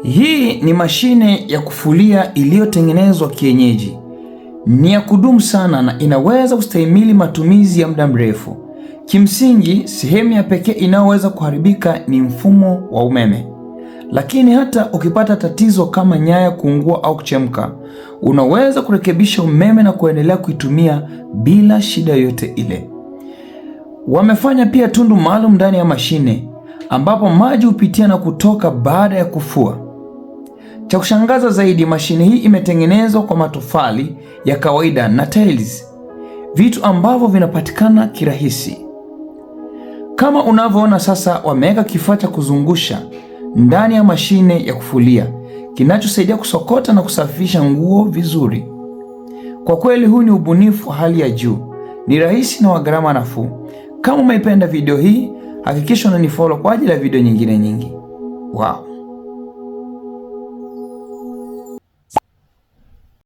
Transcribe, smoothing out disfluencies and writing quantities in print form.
Hii ni mashine ya kufulia iliyotengenezwa kienyeji. Ni ya kudumu sana na inaweza kustahimili matumizi ya muda mrefu. Kimsingi, sehemu ya pekee inayoweza kuharibika ni mfumo wa umeme. Lakini hata ukipata tatizo kama nyaya kuungua au kuchemka, unaweza kurekebisha umeme na kuendelea kuitumia bila shida yoyote ile. Wamefanya pia tundu maalum ndani ya mashine ambapo maji hupitia na kutoka baada ya kufua. Cha kushangaza zaidi, mashine hii imetengenezwa kwa matofali ya kawaida na tiles, vitu ambavyo vinapatikana kirahisi. Kama unavyoona sasa, wameweka kifaa cha kuzungusha ndani ya mashine ya kufulia kinachosaidia kusokota na kusafisha nguo vizuri. Kwa kweli huu ni ubunifu wa hali ya juu, ni rahisi na wa gharama nafuu. Kama umeipenda video hii, hakikisha unanifollow kwa ajili ya video nyingine nyingi. Wow.